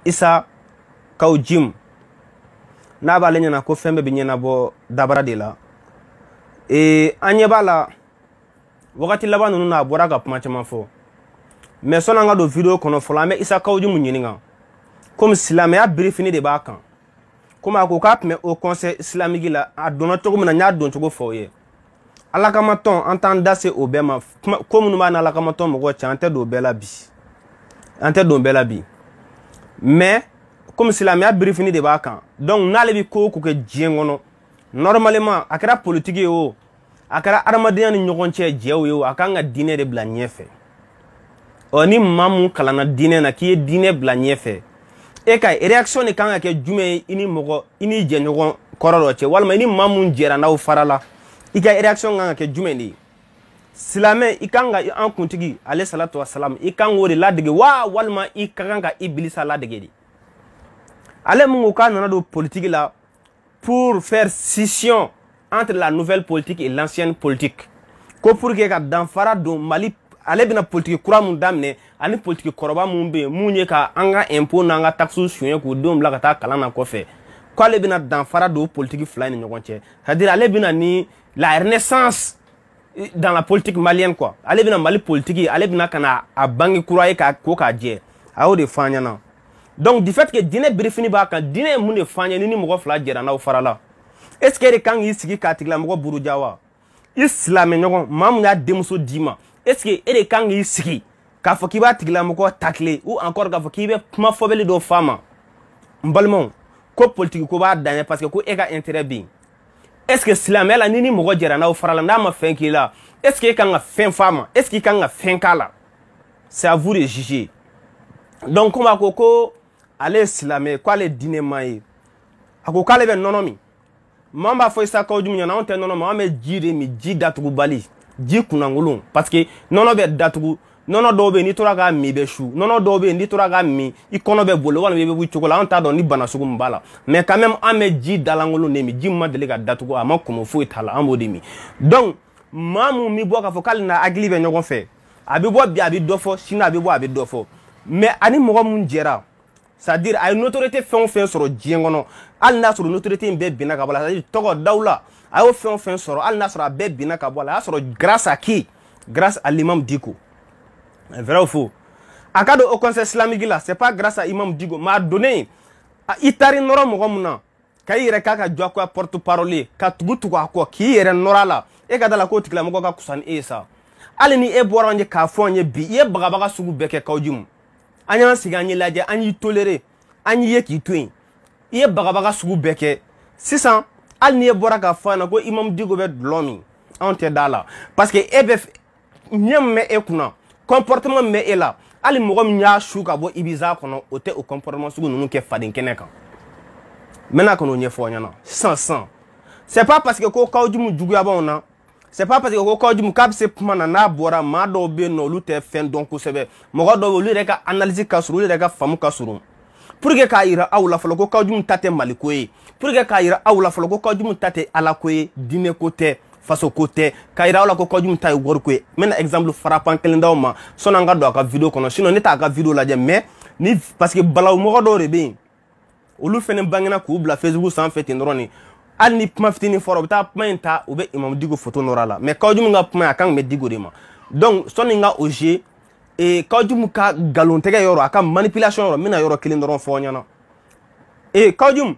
Isa kaw jim n'a b'ale ɲɛna ko fɛn bɛɛ bɛ ɲɛnabɔ dabara de la an ɲɛ b'a la wagati laban ninnu na a bɔra ka kuma caman fɔ mais sɔnni an ka don video kɔnɔ fɔlɔ an bɛ Isa kaw jim ɲininka komi silamɛya birifini de b'a kan komi a ko k'a tun bɛ au conseil islamique la a donna cogo min na n y'a don cogo fɔ o ye Ala kama tɔn an t'an da se o bɛɛ ma ko minnu b'a ni Ala kama tɔn mɔgɔw cɛ an tɛ don o bɛɛ la bi an tɛ don o bɛɛ la bi mais comme silamɛya birifini de b'a kan donc n'ale bɛ ko o ko kɛ diɲɛ kɔnɔ normalement a kɛra politique ye o a kɛra adamadenya ni ɲɔgɔn cɛ jɛw ye o a kan ka diinɛ de bila ɲɛfɛ ni maa mun kalanna diinɛ na k'i ye diinɛ bila ɲɛfɛ e ka réaction de kan ka kɛ jumɛn ye i ni jɛɲɔgɔn kɔrɔ dɔ cɛ walima i ni maa mun jɛra n'aw farala i ka réaction kan ka kɛ jumɛn de ye silamɛ i kan ka an kuntigi ale salatu wasalam i kan k'o de ladege walima i ka kan ka Ibilisa ladege de ale mun ko k'a nana don politique la pour faire scission entre la nouvelle politique et l'ancienne politique ko pour que ka danfara don Mali ale bɛna politique kura mun daminɛ ani politique kɔrɔba mun bɛ yen mun ye ka an ka impôt n'an ka taxes suɲɛ k'o denw bila ka taa kalan na kɔfɛ k'ale bɛna danfara don politique fila ni ɲɔgɔn cɛ c'est-à-dire ale bɛna ni la renaissance dans la politique malienne quoi ale bɛna Mali politique ale bɛna ka na a bange kura ye ko k'a jɛ a y'o de fɔ an ɲɛna donc du fait que diinɛ birifini b'a kan diinɛ ye mun de fɔ an ɲɛ ni mɔgɔ fila jɛra n'aw farala est ce que e de kan k'i sigi k'a tigilamɔgɔ buruja wa i silamɛ ɲɔgɔn maa mun y'a denmuso d'i ma est ce que e de kan k'i sigi k'a fɔ k'i b'a tigilamɔgɔ tacler ou encore k'a fɔ k'i bɛ kuma fɔbɛli dɔ f'a ma n balimaw ko politique ko b'a dan ye parce que ko e ka intérêt bɛ yen est ce que silamɛya la ni mɔgɔ jɛra n'aw farala n'a ma fɛn k'i la est ce que e kan ka fɛn f'a ma est ce que i kan ka fɛn k'a la c'est à vous de juger donc comme a ko ale silamɛ k'ale diinɛma ye a ko k'ale bɛ nɔnɔ min maa b'a fɔ Isa kaw jim ɲɛna anw tɛ nɔnɔ min an bɛ ji de min ji datugubali ji kunnankolon parce que nɔnɔ bɛ datugu nɔnɔ dɔw bɛ yen n'i tora k'a min i bɛ su nɔnɔ dɔw bɛ yen n'i tora k'a min i kɔnɔ bɛ boli walima i bɛ bɔ cogo la an t'a dɔn ni bana sugu min b'a la mais quand même an bɛ ji dalankolon de min ji min ma deli ka datugu a ma kɔmɔ foyi t'a la an b'o de min donc maa mun bɛ bɔ k'a fɔ k'ale n'a hakili bɛ ɲɔgɔn fɛ a bɛ bɔ bi a bɛ dɔ fɔ sini a bɛ bɔ a bɛ dɔ fɔ mais ani mɔgɔ mun jɛra c'est-à-dire a ye notoriété fɛn o fɛn sɔrɔ diɲɛ kɔnɔ hali n'a sɔrɔ notoriété in bɛɛ binna ka bɔ a la c'est-à-dire tɔgɔ daw la a y'o fɛn o fɛn sɔrɔ hali n'a sɔrɔ a bɛɛ binna ka bɔ a la a y'a sɔrɔ grâce à qui grâce à l'imam Diko vrai ou faux a ka don au conseil islamique la c'est pas grâce à imam Diko mais a donnen i taari nɔrɔ mɔgɔ mun na ka i yɛrɛ k'a ka jɔ a kɔ porte parole ye ka tugu a kɔ k'i yɛrɛ nɔrɔ a la e ka da la k'o tigilamɔgɔ ka kusa ni e ye sa hali ni e bɔra an ye k'a fɔ an ye bi i ye bagabaga sugu bɛɛ kɛ kaw jimu an y'an sigi an ye lajɛ an y'i toléré an y'i ye k'i to yen i ye bagabaga sugu bɛɛ kɛ sisan hali ni e bɔra k'a fɔ an na ko imam Diko bɛ dulɔ min anw tɛ da la parce que e bɛ ɲɛ min bɛ e kunna comportement min bɛ e la hali mɔgɔ min y'a su ka bɔ Ibiza kɔnɔ o tɛ o comportement sugu ninnu kɛ faden kɛnɛ kan n bɛna ka n'o ɲɛfɔ aw ɲɛna sisan c'est pas parce que ko kaw jimu juguya b'anw na c'est pas parce que ko kaw jimu k'a bɛ se kuma na n'a bɔra maa dɔw bɛ yen nɔ olu tɛ fɛn dɔn kosɛbɛ mɔgɔ dɔw bɛ olu yɛrɛ ka analyse ka surun olu yɛrɛ ka faamu ka surun pour que k'a yira aw la fɔlɔ ko kaw jimu ta tɛ Mali ko ye pour que k'a yira aw la fɔlɔ ko kaw jimu ta tɛ Ala ko ye diinɛ ko tɛ faso ko tɛ k'a yira aw la ko kaw jimu ta ye wari ko ye n bɛna exemple frappant kelen d'aw ma sɔnni an ka don a ka video kɔnɔ sinon ne t'a ka video lajɛ mais ni parce que balawu mɔgɔ dɔw de bɛ yen olu fɛnɛ bangena k'u bila Facebook sanfɛ ten dɔrɔn ni hali ni kuma fitinin fɔra u bɛ taa kuma in ta u bɛ imam Diko photo nɔrɔ a la mais kaw jimu ka kuma a kan bɛ Diko de ma donc sɔnni n ka o jeu kaw jimu ka nkalontigɛ yɔrɔ a ka manipulation yɔrɔ n bɛna yɔrɔ kelen dɔrɔn fɔ aw ɲɛna kaw jimu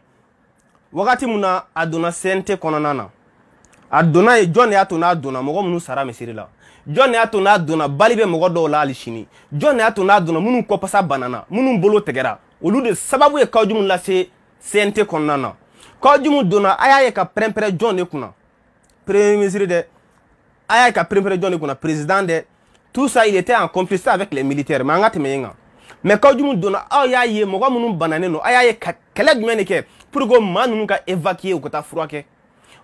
wagati mun na a donna CNT kɔnɔna na a donna ye jɔn de y'a to n'a donna mɔgɔ minnu sara misiri la jɔn de y'a to n'a donna bali bɛ mɔgɔ dɔw la hali sini jɔn de y'a to n'a donna minnu kɔpasa banana minnu bolo tigɛra olu de sababu ye kaw jimu lase CNT kɔnɔna na kaw jimu donna a y'a ye ka pɛrɛn-pɛrɛn jɔn de kunna premier ministre dɛ a y'a ye ka pɛrɛn-pɛrɛn jɔn de kunna président dɛ tout ça il était en complicité avec les militaires mais an ka tɛmɛ yen kan mais kaw jimu donna aw y'a ye mɔgɔ minnu bananen don a y'a ye ka kɛlɛ jumɛn de kɛ pour que maa ninnu ka évacuer u ka taa furakɛ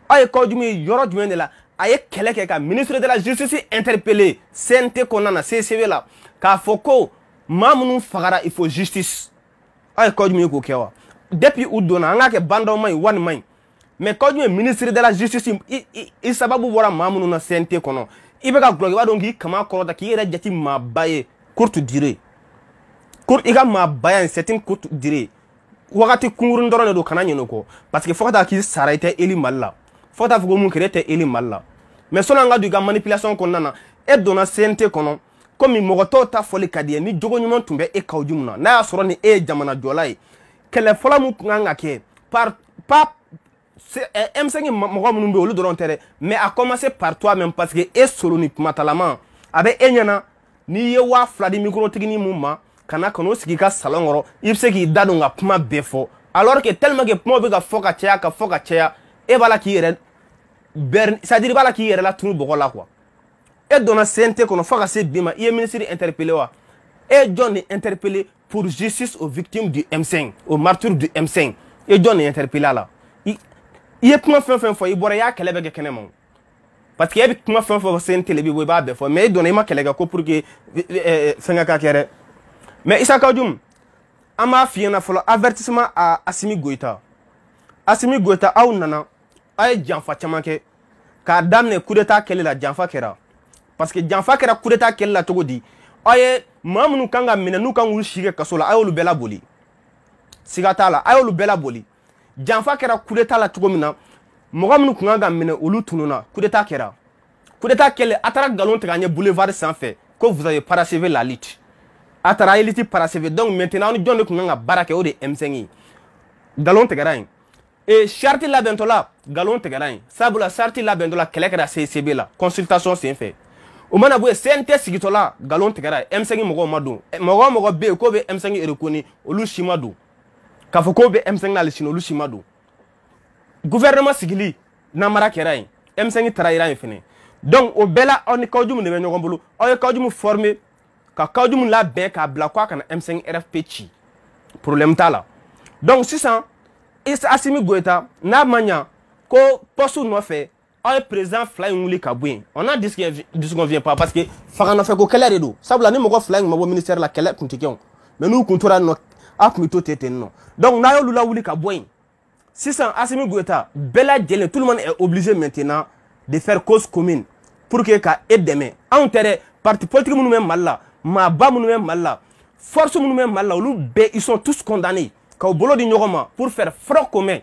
aw ye kaw jimu ye yɔrɔ jumɛn de la a ye kɛlɛ kɛ ka ministre de la justice interpellé CNT kɔnɔna na CCB la k'a fɔ ko maa minnu fagara il faut justice aw ye kaw jimu ye k'o kɛ wa depuis u donna an k'a kɛ bandaw ma ɲi wari ma ɲi mais kaw jimu ye ministre de la justice i sababu bɔra maa minnu na CNT kɔnɔ i bɛ ka gulɔ i b'a dɔn k'i kama kɔrɔta k'i yɛrɛ jate maaba ye courte durée courte iga ma bayan c'est une courte durée wakati kungurun doro ne do kana nyino ko parce que fokata ki saraite eli malla fokata fugo mun krete eli malla mais sona nga du ga manipulation ko nana e dona CNT kono comme mogoto ta foli kadie ni jogo nyuma tumbe e kawjumna na ya soro ni e jamana jolai kele fola mu nga ke par M5 mogo mun be olu doron tere mais a commencer par toi même parce que e solo ni matalama abe enyana ni ye wa fladi micro tigini mumma kana kono sigi ka salon ngoro ibse ki dadu nga puma befo alors que tellement que puma be ka foka cheya e bala ki yere ça dire bala ki yere la tunu bogo la quoi et dona CNT kono foka se bima e ministre interpellé wa et John est interpellé pour justice aux victimes du M5 aux martyrs du M5 et John est interpellé là il est puma fin fois il bora ya kelebe ke kenemo parce que il puma fin fois CNT le bi bo ba befo mais dona ma kelega ko pour que fenga ka kere. Mais Issa Kawjum, ama fiyena folo avertissement à Assimi Goïta. Assimi Goïta aw nana ay janfa caman kɛ ka damne coup d'état kɛlɛ la janfa kɛra parce que janfa kɛra coup d'état kɛlɛ la cogo di aye maa minnu kan ka minɛ n'u kan k'u si kɛ kaso la a y'olu bɛɛ laboli siga t'a la a y'olu bɛɛ laboli janfa kɛra coup d'état la cogo min na mɔgɔ minnu kun kan ka minɛ olu tununa coup d'état kɛra coup d'état kɛlɛ a taara galon tigɛ an ye boulevard sanfɛ ko vous avez parachevé la lutte a taara élite parachevé donc maintenant ni jɔn de kun kan ka baara kɛ o de M5 ye galon tigɛra yen et charte labɛntɔ la galon tigɛra yen sabula charte labɛntɔ la kɛlɛ kɛra CCB la consultation senfɛ o mana bɔ yen CNT sigitɔ la galon tigɛra yen M5 mɔgɔw ma don mɔgɔ o mɔgɔ bɛ yen k'o bɛ M5 reconi olu si ma don k'a fɔ k'o bɛ M5 n'ale sini olu si ma don gouvernement sigili namara kɛra yen M5 taara yira yen fɛnɛ donc o bɛɛ la aw ni Kawjum de bɛ ɲɔgɔn bolo aw ye Kawjum former ka Kawjum labɛn k'a bila k'a kana M5 RFP ci problème t'a la donc sisan Assimi Goïta n'a mania ko poste nɔfɛ aw ye président fila in wuli ka bɔ yen on a dit qu'on vient pas parce que fanga nɔfɛ ko kɛlɛ de don sabula ni mɔgɔ fila in ma bɔ ministère la kɛlɛ kun tɛ kɛ o mais n'u kun tora nɔ a kun bɛ to ten nɔ donc n'a y'olu lawuli ka bɔ yen sisan Assimi Goïta bɛɛ lajɛlen tout le monde est obligé maintenant de faire cause commune pour que ka e dɛmɛ anw tɛ dɛ parti politique minnu bɛ Mali la maaba minnu bɛ Mali la force minnu bɛ Mali la olu bɛɛ ils sont tous condamnés ka bolo di ɲɔgɔn ma pour faire front commun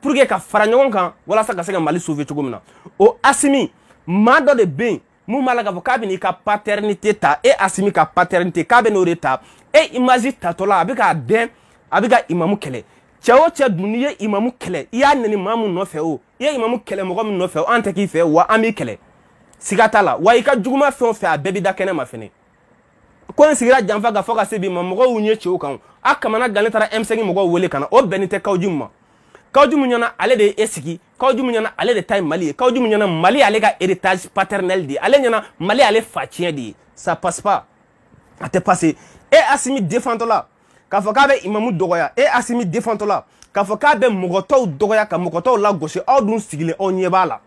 pour que ka fara ɲɔgɔn kan walasa ka se ka Mali sauver cogo min na o Assimi maa dɔ de bɛ yen mun b'a la k'a fɔ k'a bɛ n'i ka paternité ta e Assimi ka paternité k'a bɛ n'o de ta e image tatɔ la a bɛ k'a dɛn a bɛ ka imamu kɛlɛ cɛ o cɛ dun n'i ye imamu kɛlɛ i y'a nɛni maa min nɔfɛ o i ye imamu kɛlɛ mɔgɔ min nɔfɛ o an tɛ k'i fɛ wa an b'i kɛlɛ siga t'a la wa i ka juguma fɛn o fɛn a bɛɛ bɛ da kɛnɛ ma fɛnɛ ko n sigira janfa ka fɔ ka se bi ma mɔgɔw y'u ɲɛ cɛw kan a kamana gan ne taara M5 mɔgɔw wele ka na o bɛnnen tɛ Kawjum ma Kawjum ɲɛna ale de ye e sigi Kawjum ɲɛna ale de ta ye Mali ye Kawjum ɲɛna Mali ale ka héritage paternel de ye ale ɲɛna Mali ale fa tiɲɛ de ye ça passe pas a tɛ passer e Assimi défendant la k'a fɔ k'a bɛ imamu dɔgɔya e Assimi défendant la k'a fɔ k'a bɛ mɔgɔ tɔw dɔgɔya ka mɔgɔ tɔw lagosi aw dun sigilen aw ɲɛ b'a la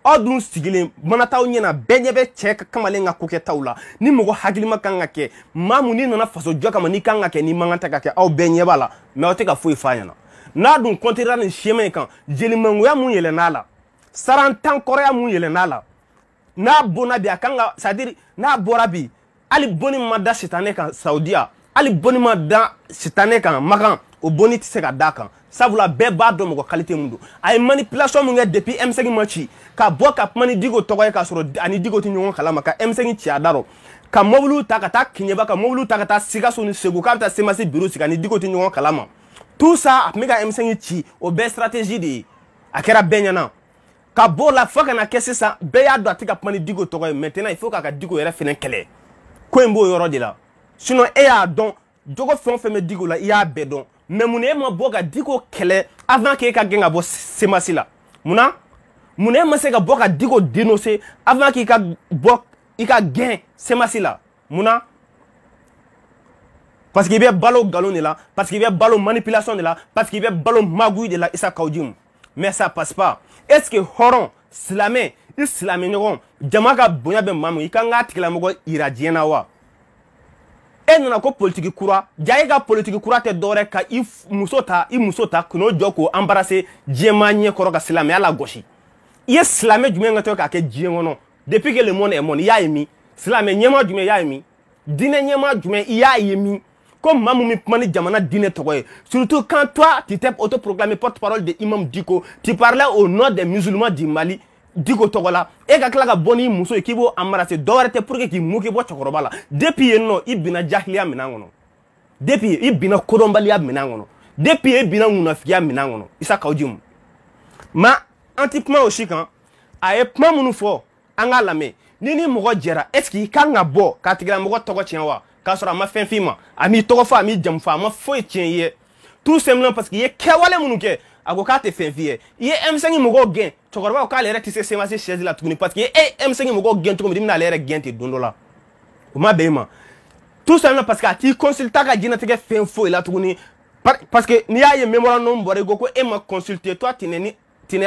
aw dun sigilen mana t'aw ɲɛna bɛɛ ɲɛ bɛ cɛ kamalen ka ko kɛtaw la ni mɔgɔ hakilima kan ka kɛ maa mun n'i nana faso jɔ kama n'i kan ka kɛ n'i man kan tɛ ka kɛ aw bɛɛ ɲɛ b'a la mais aw tɛ ka foyi f'a ɲɛna n'a dun continuera nin chemin kan jelimangoya mun yɛlɛn'a la sarantan kɔrɔya mun yɛlɛn'a la n'a bonna bi a kan ka c'est à dire n'a bɔra bi hali bonni ma da sitanɛ kan Saudiya hali bonni ma da sitanɛ kan Makan o bonni tɛ se ka d'a kan sabula bɛɛ b'a dɔn mɔgɔ qualité mun don a ye manipulation mun kɛ depuis M5 ma ci ka bɔ ka kuma ni Diko tɔgɔ ye k'a sɔrɔ ani Diko tɛ ɲɔgɔn kalama ka M5 ci a da rɔ ka mobiliw ta ka taa Kiɲɛba ka mobiliw ta ka taa Sikaso ni Segu k'a bɛ taa Semasi bureau sigi ani Diko tɛ ɲɔgɔn kalama tout ça a tun bɛ ka M5 ci o bɛɛ stratégie de ye a kɛra bɛɛ ɲɛna ka bɔ o la fo ka na kɛ sisan bɛɛ y'a dɔn a tɛ ka kuma ni Diko tɔgɔ ye maintenant il faut k'a ka Diko yɛrɛ fɛnɛ kɛlɛ ko in b'o yɔrɔ de la sinon e y'a dɔn jogo fɛn o fɛn bɛ Diko la i y'a bɛɛ dɔn mais mun e ma bɔ ka Diko kɛlɛ avant que e ka gɛn ka bɔ Semasi la munna mun e ma se ka bɔ ka Diko dénoncer avant que i ka bɔ i ka gɛn Semasi la munna parce qu'il bɛ balo galon de la parce qu'il bɛ balo manipulation de la parce qu'il bɛ balo magouille de la Issa Kawjum mais ça passe pas est-ce que hɔrɔn silamɛ i silamɛ ɲɔgɔn jama ka bonya bɛ maa min i kan k'a tigilamɔgɔ yira diɲɛ na wa e nana ko politique kura ja e ka politique kura tɛ dɔwɛrɛ ka i muso ta k'o jɔ k'o embrasser diɲɛma ɲɛ kɔrɔ ka silamɛya la gosi i ye silamɛ jumɛn ka to k'a kɛ diɲɛ kɔnɔ depuis que le monde est monde i y'a ye min silamɛ ɲɛma jumɛn i y'a ye min diinɛ ɲɛma jumɛn i y'a ye min comme Mamoumi Pmani Djamana Dine Togoye. Surtout quand toi, tu t'es autoproclamé porte-parole de Imam Diko, tu parlais au nom des musulmans du Mali, Diko Togola, et que boni Mousso et Kibo Amarase, Dorete pour que Mouki Bochorobala. Depuis non, Ibina Jahlia Menangono. Depuis Ibina Korombalia Menangono. Depuis Ibina Mounafia Menangono. Issa Kaudjum. Ma antiquement aussi quand, a epma Mounufo, Anga Lame, Nini Mogo Jera, est-ce qu'il kanga bo, Katigra Mogo Togo Tienwa, Kasora ma fin fima, Ami Togofa, Ami Jamfa, ma foi tien tout simplement parce qu'il y a Kawale Mounouke, Agokate fin vie, il y a M5 Mogo Gain, Tokorba au cas les rectis c'est ma chaise la tournée parce qu'il y a M5 Mogo Gain, tu me dis n'a l'air gain, tu donnes ma béma. Tout simplement parce que tu consultes ta génétique fin faux et la tournée. Parce que n'y a un mémorandum Borego et m'a consulté, toi tu n'es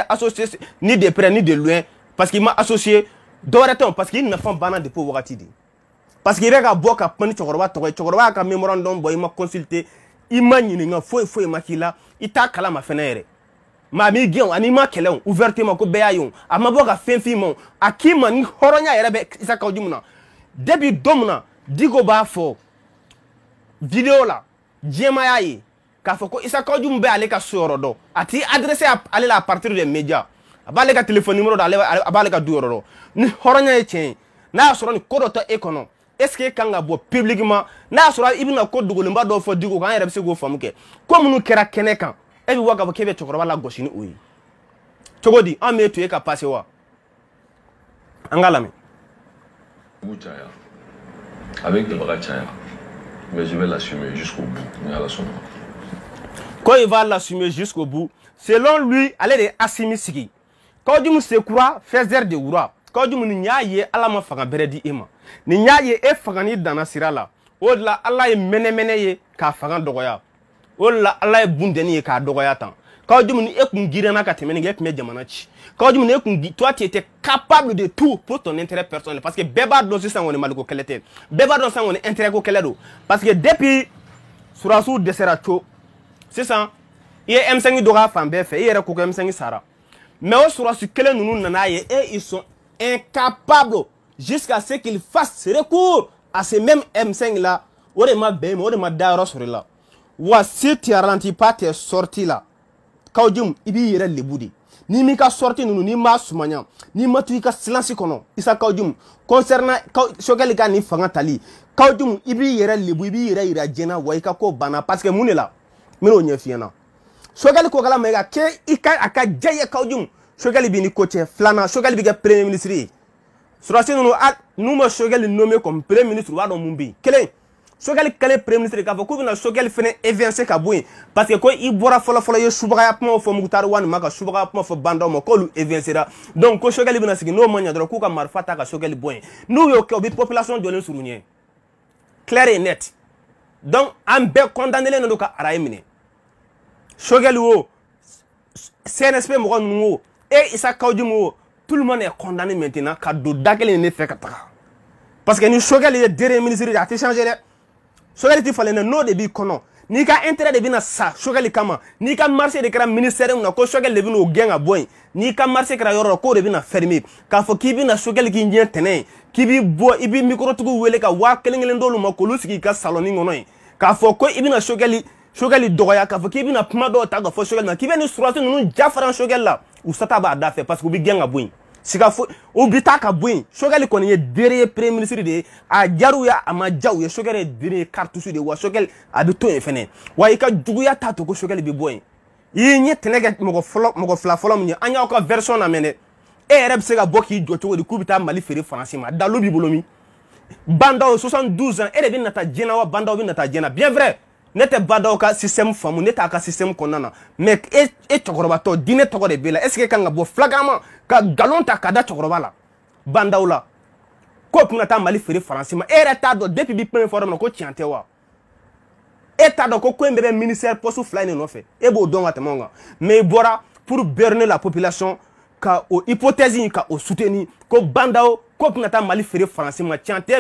associé ni de près ni de loin, parce qu'il m'a associé d'oraton, parce qu'il n'a pas banane de pauvre Tidi. Parce qu'il a boire à Pani Chokoroba, Chokoroba, un mémorandum, il m'a consulté, il m'a dit, il faut maquiller, il t'a calé ma fenêtre. Ma migion, anima kelon, ouvertement, ko beayon, à ma boga fin fimon, à qui m'a ni horonya et rebe, isa kaudimuna. Début domna, digo ba fo, vidéo là, djemayaye. Kafoko isa kaudum be ale ka sorodo ati adressé à la partir des médias abale ka téléphone numéro d'aller abale ka duoro ni horonya etien na soro ni kodoto ekono est-ce que kanga bo publiquement na soro ibina ko dugolo mba do fo digo kan yere se go famuke comme nous kera kenekan e bi waka bo kebe chokoro la goshi ni oyi chogodi en me tu e ka passer wa angalame Bouchaya avec le Bagachaya mais je vais l'assumer jusqu'au bout mais à la somme. Quand il va l'assumer jusqu'au bout, selon lui, allez de Asimisiki. Quand tu me secouras, fais de oura. Quand tu me niaye, Allah m'a fait un beredi ima. Niaye et fagani dans la sirala. Au-delà, Allah est mené ka fagan dogoya. Au-delà, Allah est bundeni ka dogoya tan. Quand tu me dis que girana ka temeni gek me jamanachi. Quand tu me dis que toi tu étais capable de tout pour ton intérêt personnel. Parce que beba dosi sang on est maliko kelete. Beba dosi sang on est intérêt ko keledo. Parce que depuis Surasu de Seracho. C'est ça. Il y a M5 Dora Fambe fait, il y a M5 Sara. Mais au sur ce que nous nanaye et ils sont incapables jusqu'à ce qu'ils fassent recours à ces mêmes M5 là. Ou de ma bème, ou de ma daïra sur là. Ou si tu ralentis pas tes sorties là. Kaudjum, ibi yere le boudi. Ni mika sorti nous ni ma soumanya, ni ma tuika silence kono. Isa Kaudjum concernant Shogel ga ni fangantali. Kaudjum ibi yere le boudi, ibi yere ira jena waika ko bana parce que mounela. Mino nyefiena Shogali ko kala mega ke ika aka jaye Kaudjum Shogali bini coach flana Shogali biga premier ministre surasi nous me Shogali nommé comme premier ministre wa do mumbi kele Shogali kale premier ministre ka ko bina Shogali fene évincer ka boui parce que ko i bora folo ye subaga ya pmo fo mutar wan maka subaga pmo fo bando mo ko lu évincera donc ko Shogali bina sigi no manya do ko ka marfata ka Shogali boy nous yo ko bi population de le surunye clair et net donc am be condamner le no ka araimine Shogel wo CNSP mo ngo et Issa Kaudjum wo tout le monde est condamné maintenant ka do dakele ne fait ka parce que ni Shogel est derrière ministre a été changé là Shogel ti fallait no de bi kono ni ka intérêt de bi na sa Shogel kama ni ka marché de kra ministère na ko Shogel de bi no genga boy ni ka marché kra yoro ko de bi na fermé ka fo ki bi na Shogel ki njien tenen ki bi bo ibi micro tugu wele ka wa kelengele ndolu makolu siki ka saloni ngono ka fo ko ibi na Shogel dogoya ka fo ki bi na puma do ta ga fo Shogel na ki bi ni suratu nu jafran Shogel la ou sata ba da fait parce que bi genga boy sika fo o bi ta ka boy Shogel ko ni derrière premier ministre de a jaru ya ama jaw ya Shogel derrière cartouche de wa Shogel a bi to e fene wa ika jugu ya ta to ko Shogel bi boy yi ni tenega mo go fla folom ni anya ko version na mene e reb se ga boki jo to de kubita mali fere français ma dalu bi bolomi banda 72 ans e de bi nata jena wa banda bi nata jena bien vrai n'était pas dans le système famille, n'était pas système qu'on a. Mais et chokorobato, dîner toko de bela. Est-ce que quand on a flagrant, quand galon ta kada chokorobala, bandaoula, quoi pour n'attendre mali faire français, mais et retard depuis bi premier forum ko tiantewa. Et t'as donc quoi bébé ministère pour souffler ne fait. Et bon donc à monga. Mais bora pour berner la population, ka au hypothèse ka au soutenir, ko bandao, quoi pour n'attendre mali faire français, mais tiante